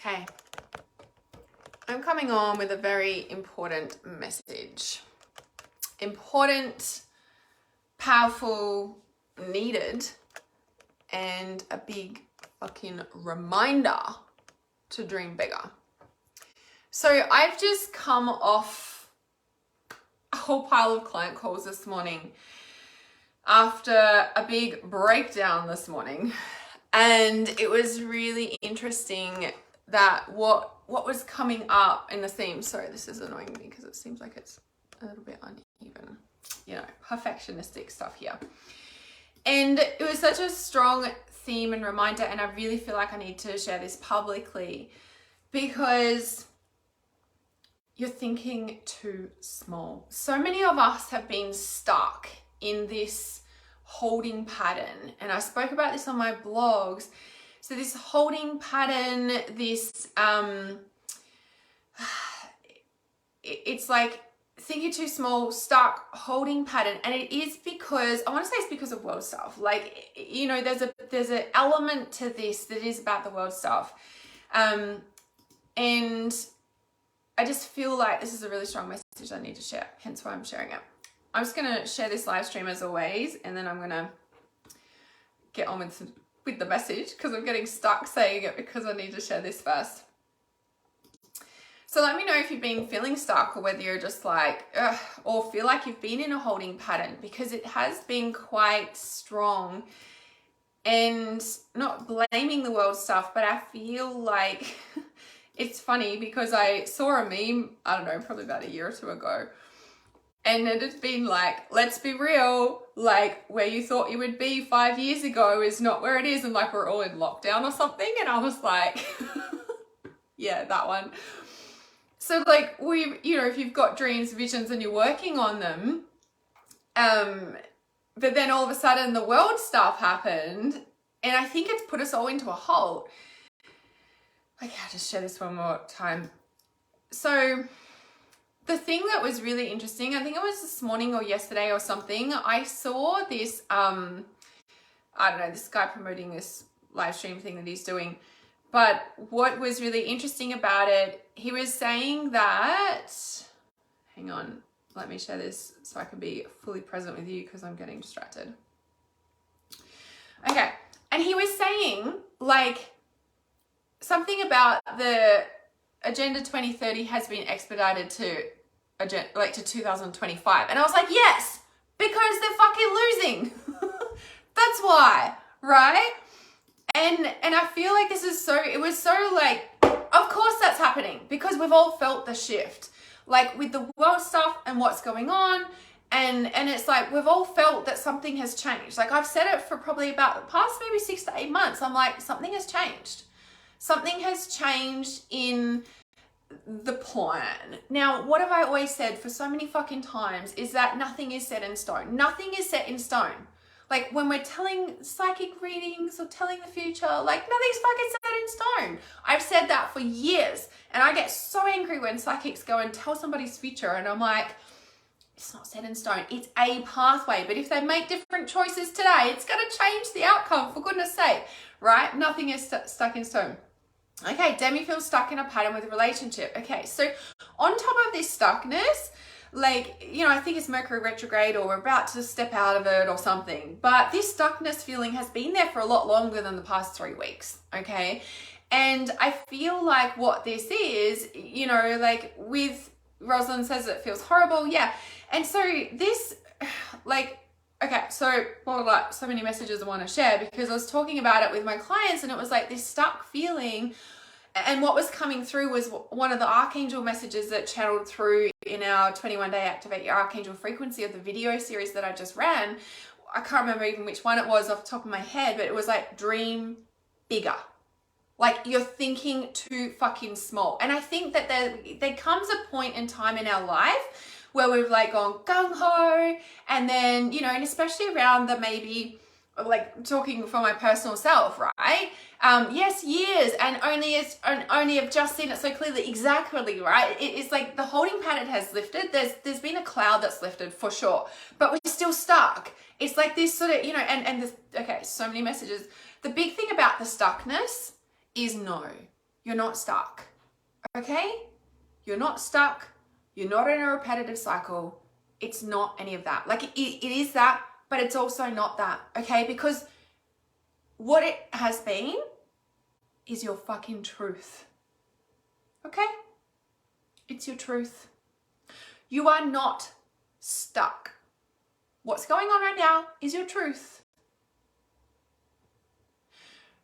Okay, I'm coming on with a very important message. Important, powerful, needed, and a big fucking reminder to dream bigger. So I've just come off a whole pile of client calls this morning after a big breakdown this morning. And it was really interesting that what was coming up in the theme. Sorry, this is annoying me because it seems like it's a little bit uneven, perfectionistic stuff here. And it was such a strong theme and reminder, and I really feel like I need to share this publicly because you're thinking too small. So many of us have been stuck in this holding pattern, and I spoke about this on my blogs. So this holding pattern, this it's like thinking too small, stuck, holding pattern. And it is because, I want to say it's because of world stuff. Like, there's an element to this that is about the world stuff. And I just feel like this is a really strong message I need to share, hence why I'm sharing it. I'm just going to share this live stream as always, and then I'm going to get on with the message because I'm getting stuck saying it because I need to share this first. So let me know if you've been feeling stuck or whether you're just like, ugh, or feel like you've been in a holding pattern, because it has been quite strong. And not blaming the world stuff, but I feel like it's funny because I saw a meme, I don't know, probably about a year or two ago. And it has been like, let's be real, like where you thought you would be 5 years ago is not where it is. And like we're all in lockdown or something. And I was like, yeah, that one. So like if you've got dreams, visions and you're working on them, but then all of a sudden the world stuff happened. And I think it's put us all into a halt. Okay, I'll just share this one more time. So the thing that was really interesting, I think it was this morning or yesterday or something, I saw this, this guy promoting this live stream thing that he's doing. But what was really interesting about it, he was saying that, hang on, let me share this so I can be fully present with you because I'm getting distracted. Okay, and he was saying like something about the Agenda 2030 has been expedited to 2025. And I was like, yes, because they're fucking losing. That's why, right? And I feel like it was so like, of course that's happening because we've all felt the shift. Like with the world stuff and what's going on. And it's like, we've all felt that something has changed. Like I've said it for probably about the past maybe 6 to 8 months. I'm like, something has changed. Something has changed in the plan. Now, what have I always said for so many fucking times is that nothing is set in stone. Nothing is set in stone. Like when we're telling psychic readings or telling the future, like nothing's fucking set in stone. I've said that for years. And I get so angry when psychics go and tell somebody's future and I'm like, it's not set in stone. It's a pathway. But if they make different choices today, it's going to change the outcome, for goodness sake, right? Nothing is stuck in stone. Okay, Demi feels stuck in a pattern with a relationship. Okay, so on top of this stuckness, like, I think it's Mercury retrograde or we're about to step out of it or something. But this stuckness feeling has been there for a lot longer than the past 3 weeks, okay? And I feel like what this is, like with Rosalind says it feels horrible, yeah. And so this, like, okay, so so many messages I want to share because I was talking about it with my clients and it was like this stuck feeling. And what was coming through was one of the Archangel messages that channeled through in our 21-day Activate Your Archangel Frequency of the video series that I just ran. I can't remember even which one it was off the top of my head, but it was like dream bigger. Like you're thinking too fucking small. And I think that there comes a point in time in our life where we've like gone gung-ho and then, and especially around the maybe like talking for my personal self, right? Yes, years and only have just seen it so clearly. Exactly, right? It's like the holding pattern has lifted. There's been a cloud that's lifted for sure, but we're still stuck. It's like this sort of, and this, okay, so many messages. The big thing about the stuckness is no. you're not stuck. Okay? You're not stuck. You're not in a repetitive cycle. It's not any of that. Like it is that, but it's also not that. Okay? Because what it has been is your fucking truth. Okay? It's your truth. You are not stuck. What's going on right now is your truth.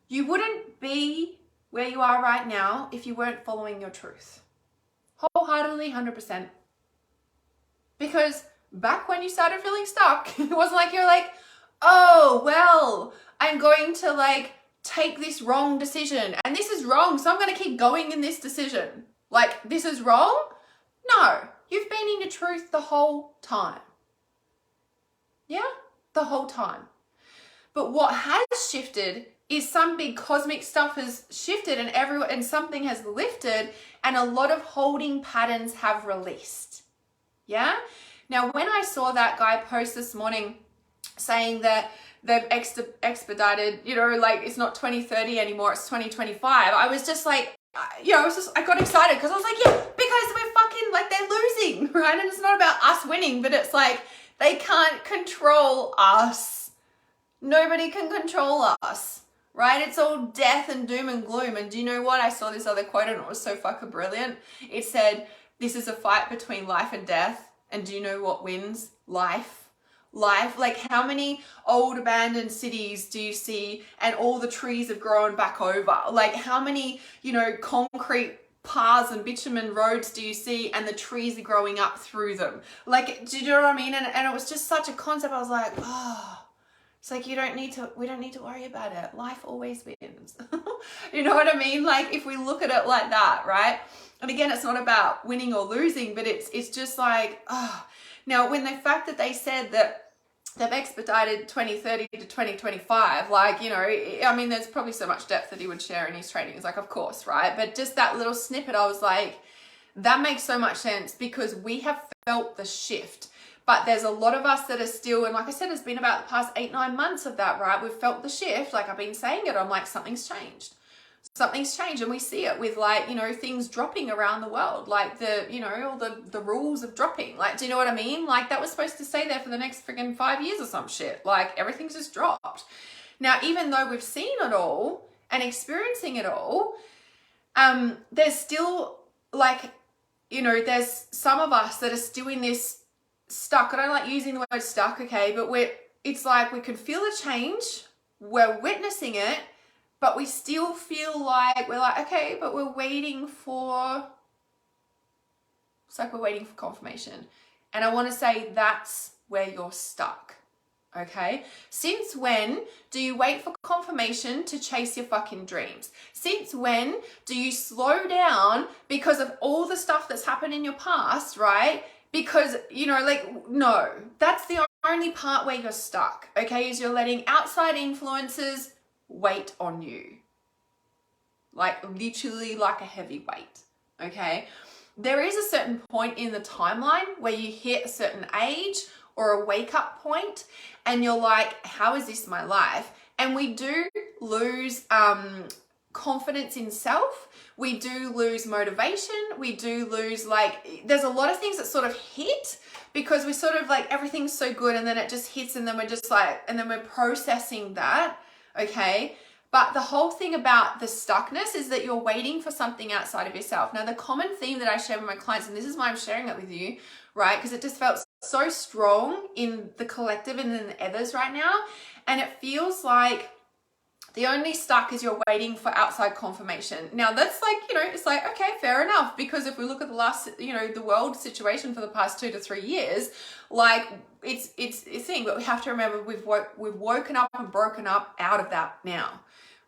You wouldn't be where you are right now if you weren't following your truth. Wholeheartedly, 100%. Because back when you started feeling stuck, it wasn't like you're like, oh, well, I'm going to like take this wrong decision and this is wrong, so I'm going to keep going in this decision. Like, this is wrong? No, you've been in your truth the whole time. Yeah, the whole time. But what has shifted is some big cosmic stuff has shifted and something has lifted and a lot of holding patterns have released. Yeah? Now, when I saw that guy post this morning saying that they've expedited, you know, like it's not 2030 anymore, it's 2025, I was just like, you know, I got excited because I was like, yeah, because we're fucking, like, they're losing, right? And it's not about us winning, but it's like, they can't control us. Nobody can control us, right? It's all death and doom and gloom. And do you know what? I saw this other quote and it was so fucking brilliant. It said, this is a fight between life and death. And do you know what wins? Life. Life. Like, how many old abandoned cities do you see and all the trees have grown back over? Like, how many, you know, concrete paths and bitumen roads do you see and the trees are growing up through them? Like, do you know what I mean? And it was just such a concept. I was like, oh, it's like, we don't need to worry about it. Life always wins. You know what I mean? Like, if we look at it like that, right? And again, it's not about winning or losing, but it's just like, oh. Now, when the fact that they said that they've expedited 2030 to 2025, like, you know, I mean, there's probably so much depth that he would share in his trainings, like, of course, right? But just that little snippet, I was like, that makes so much sense because we have felt the shift. But there's a lot of us that are still, and like I said, it's been about the past 8-9 months of that, right? We've felt the shift. Like, I've been saying it, I'm like, something's changed. Something's changed, and we see it with, like, you know, things dropping around the world, like the, you know, all the rules of dropping. Like, do you know what I mean? Like, that was supposed to stay there for the next friggin' 5 years or some shit. Like, everything's just dropped. Now, even though we've seen it all and experiencing it all, there's still, like, you know, there's some of us that are still in this stuck. I don't like using the word stuck, okay, but it's like we can feel a change, we're witnessing it, but we still feel like we're like, okay, but we're waiting for, it's like we're waiting for confirmation. And I want to say that's where you're stuck, okay? Since when do you wait for confirmation to chase your fucking dreams? Since when do you slow down because of all the stuff that's happened in your past, right? Because, you know, like, no, that's the only part where you're stuck, okay? Is you're letting outside influences weight on you. Like, literally like a heavy weight, okay? There is a certain point in the timeline where you hit a certain age or a wake-up point and you're like, how is this my life? And we do lose confidence in self. We do lose motivation. We do lose, like, there's a lot of things that sort of hit because we sort of like, everything's so good and then it just hits and then we're just like, and then we're processing that, okay? But the whole thing about the stuckness is that you're waiting for something outside of yourself. Now, the common theme that I share with my clients, and this is why I'm sharing it with you, right? Because it just felt so strong in the collective and in the others right now. And it feels like the only stuck is you're waiting for outside confirmation. Now, that's like, you know, it's like, okay, fair enough. Because if we look at the last, you know, the world situation for the past 2 to 3 years, like, it's a thing. But we have to remember we've woken up and broken up out of that now.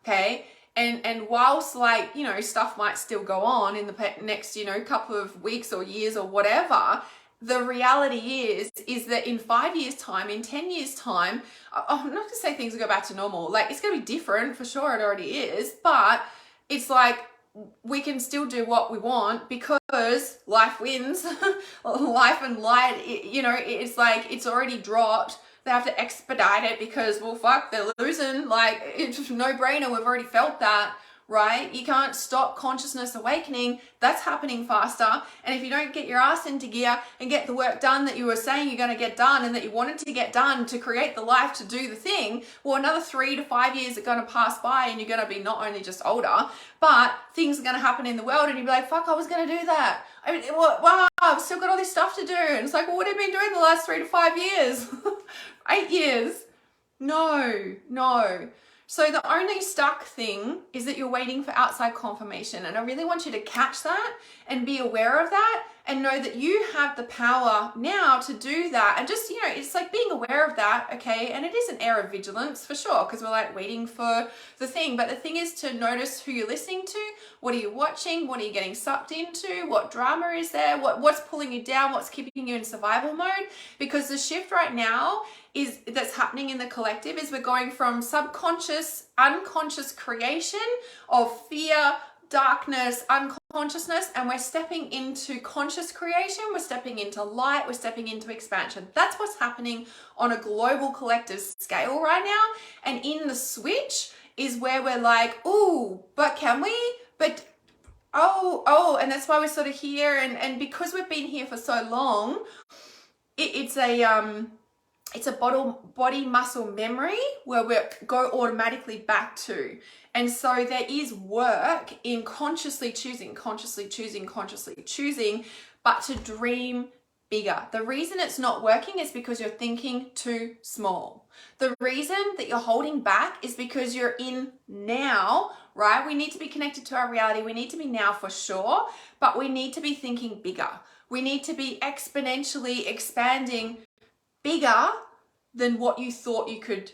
Okay. And whilst, like, you know, stuff might still go on in the next, you know, couple of weeks or years or whatever, the reality is that in 5 years time, in 10 years time, I'm not gonna say things will go back to normal. Like, it's gonna be different for sure. It already is, but it's like, we can still do what we want because life wins. Life and light, you know, it's like, it's already dropped. They have to expedite it because, well, fuck, they're losing. Like, it's no brainer. We've already felt that, right? You can't stop consciousness awakening. That's happening faster. And if you don't get your ass into gear and get the work done that you were saying you're going to get done and that you wanted to get done to create the life to do the thing, well, another 3 to 5 years are going to pass by and you're going to be not only just older, but things are going to happen in the world and you'll be like, fuck, I was going to do that. I mean, wow, I've still got all this stuff to do. And it's like, well, what have you been doing the last 3 to 5 years? 8 years? No. So the only stuck thing is that you're waiting for outside confirmation. And I really want you to catch that and be aware of that and know that you have the power now to do that. And just, it's like being aware of that, okay? And it is an air of vigilance for sure, because we're like waiting for the thing. But the thing is to notice who you're listening to, what are you watching, what are you getting sucked into, what drama is there, what's pulling you down, what's keeping you in survival mode. Because the shift right now that's happening in the collective is we're going from subconscious, unconscious creation of fear, darkness, unconsciousness, and we're stepping into conscious creation, we're stepping into light, we're stepping into expansion. That's what's happening on a global collective scale right now. And in the switch is where we're like, ooh, but can we? But and that's why we're sort of here. And because we've been here for so long, it's a body muscle memory where we go automatically back to. And so there is work in consciously choosing, but to dream bigger. The reason it's not working is because you're thinking too small. The reason that you're holding back is because you're in now, right? We need to be connected to our reality. We need to be now for sure, but we need to be thinking bigger. We need to be exponentially expanding bigger than what you thought you could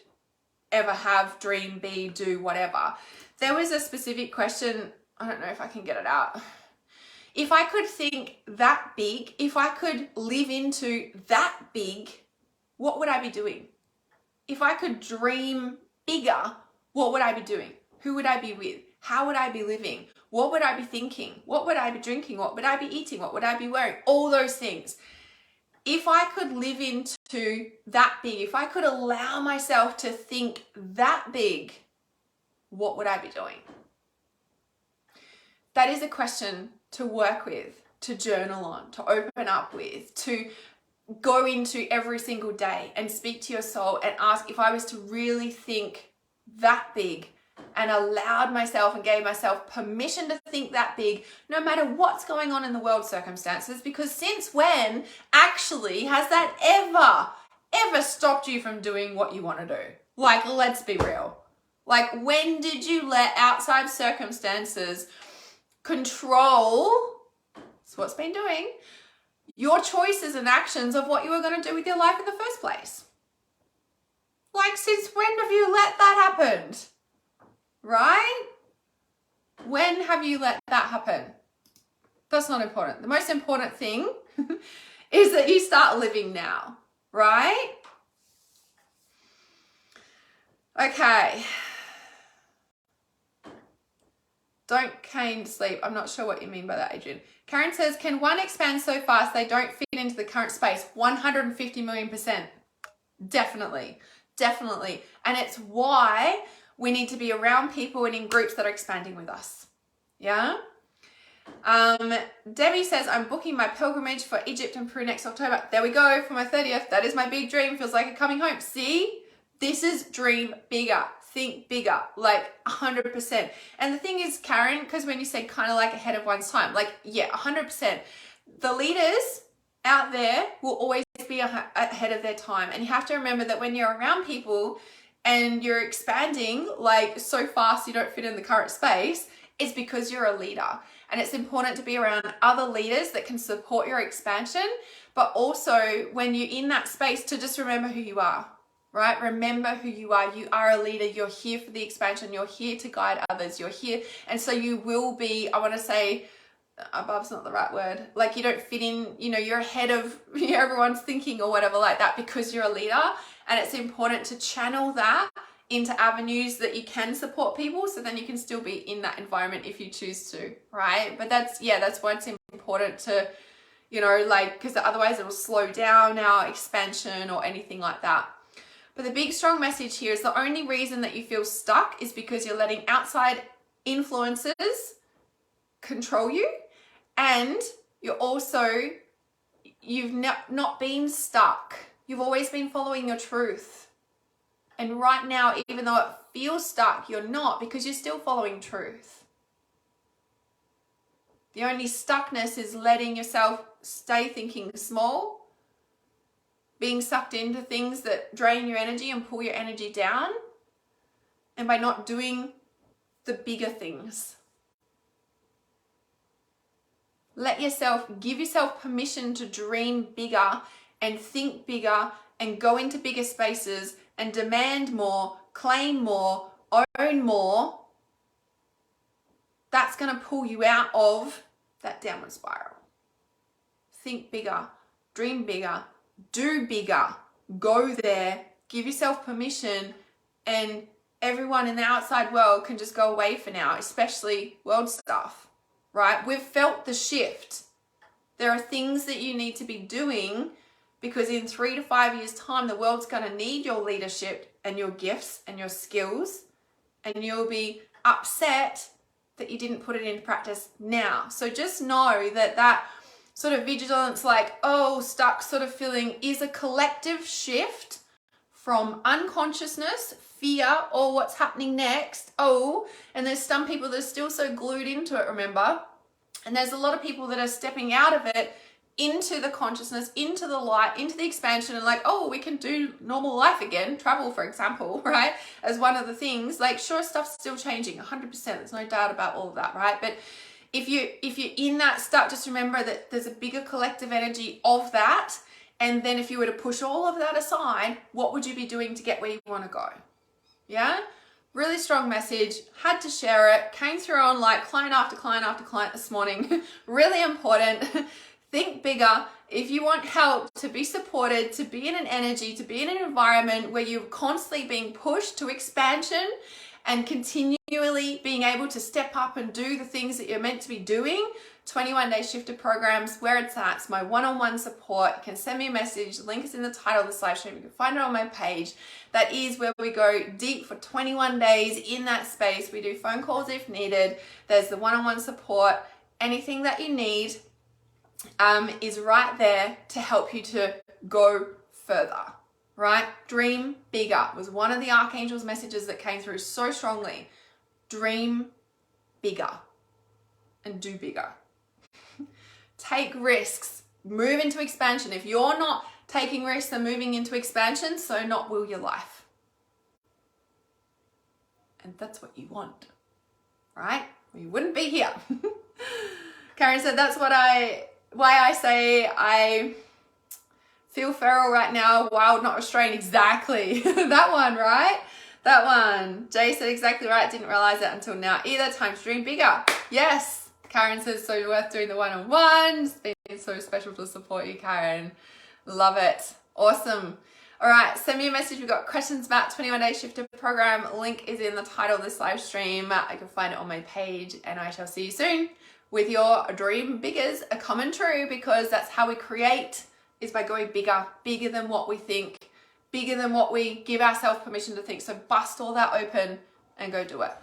ever have, dream, be, do, whatever. There was a specific question, I don't know if I can get it out. If I could think that big, if I could live into that big, what would I be doing? If I could dream bigger, what would I be doing? Who would I be with? How would I be living? What would I be thinking? What would I be drinking? What would I be eating? What would I be wearing? All those things. If I could live into that big, if I could allow myself to think that big, what would I be doing? That is a question to work with, to journal on, to open up with, to go into every single day and speak to your soul and ask, if I was to really think that big and allowed myself and gave myself permission to think that big, no matter what's going on in the world circumstances, because since when actually has that ever stopped you from doing what you want to do? Like, let's be real. Like, when did you let outside circumstances control, that's what's been doing, your choices and actions of what you were going to do with your life in the first place? Like, since when have you let that happen? Right? When have you let that happen? That's not important. The most important thing is that you start living now, right? Okay. Don't cane sleep. I'm not sure what you mean by that, Adrian. Karen says, can one expand so fast they don't fit into the current space? 150 million%. Definitely. And it's why we need to be around people and in groups that are expanding with us. Yeah? Debbie says, I'm booking my pilgrimage for Egypt and Peru next October. There we go, for my 30th. That is my big dream. Feels like a coming home. See? This is dream bigger. Think bigger, like 100%. And the thing is, Karen, because when you say kind of like ahead of one's time, like, yeah, 100%. The leaders out there will always be ahead of their time. And you have to remember that when you're around people and you're expanding like so fast you don't fit in the current space, it's because you're a leader. And it's important to be around other leaders that can support your expansion, but also when you're in that space to just remember who you are, right? Remember who you are. You are a leader. You're here for the expansion. You're here to guide others. You're here. And so you will be, I want to say, above's not the right word. Like, you don't fit in, you're ahead of everyone's thinking or whatever like that because you're a leader. And it's important to channel that into avenues that you can support people, so then you can still be in that environment if you choose to, right? But that's why it's important to, because otherwise it will slow down our expansion or anything like that. But the big strong message here is the only reason that you feel stuck is because you're letting outside influences control you, and you've not been stuck. You've always been following your truth. And right now, even though it feels stuck, you're not, because you're still following truth. The only stuckness is letting yourself stay thinking small, being sucked into things that drain your energy and pull your energy down, and by not doing the bigger things. Give yourself permission to dream bigger and think bigger and go into bigger spaces and demand more, claim more, own more. That's going to pull you out of that downward spiral. Think bigger, dream bigger, do bigger, go there, give yourself permission, and everyone in the outside world can just go away for now, especially world stuff, right? We've felt the shift. There are things that you need to be doing, because in 3 to 5 years' time, the world's going to need your leadership and your gifts and your skills, and you'll be upset that you didn't put it into practice now. So just know that sort of vigilance, like, oh, stuck sort of feeling, is a collective shift from unconsciousness, fear, or what's happening next. Oh, and there's some people that are still so glued into it, remember? And there's a lot of people that are stepping out of it into the consciousness, into the light, into the expansion, and like, oh, we can do normal life again, travel, for example, right? As one of the things, like, sure, stuff's still changing, 100%, there's no doubt about all of that, right? But if you're in that stuck, just remember that there's a bigger collective energy of that. And then if you were to push all of that aside, what would you be doing to get where you want to go? Yeah? Really strong message. Had to share it. Came through on like client after client after client this morning. Really important. Think bigger. If you want help to be supported, to be in an energy, to be in an environment where you're constantly being pushed to expansion and continually being able to step up and do the things that you're meant to be doing, 21-day shifter programs, where it's at. It's my one-on-one support. You can send me a message. The link is in the title of this live stream. You can find it on my page. That is where we go deep for 21 days in that space. We do phone calls if needed. There's the one-on-one support. Anything that you need is right there to help you to go further, right? Dream bigger was one of the Archangel's messages that came through so strongly. Dream bigger and do bigger. Take risks, move into expansion. If you're not taking risks and moving into expansion, so not will your life. And that's what you want, right? Well, you wouldn't be here. Karen said, that's why I say I feel feral right now, wild, not restrained. Exactly. That one, right? That one. Jay said exactly right. Didn't realize that until now either. Time to dream bigger. Yes. Karen says, so worth doing the one-on-one. It's been so special to support you, Karen. Love it. Awesome. All right, send me a message. We've got questions about 21-day shifter program. Link is in the title of this live stream. I can find it on my page, and I shall see you soon with your dream biggers coming true, because that's how we create, is by going bigger, bigger than what we think, bigger than what we give ourselves permission to think. So bust all that open and go do it.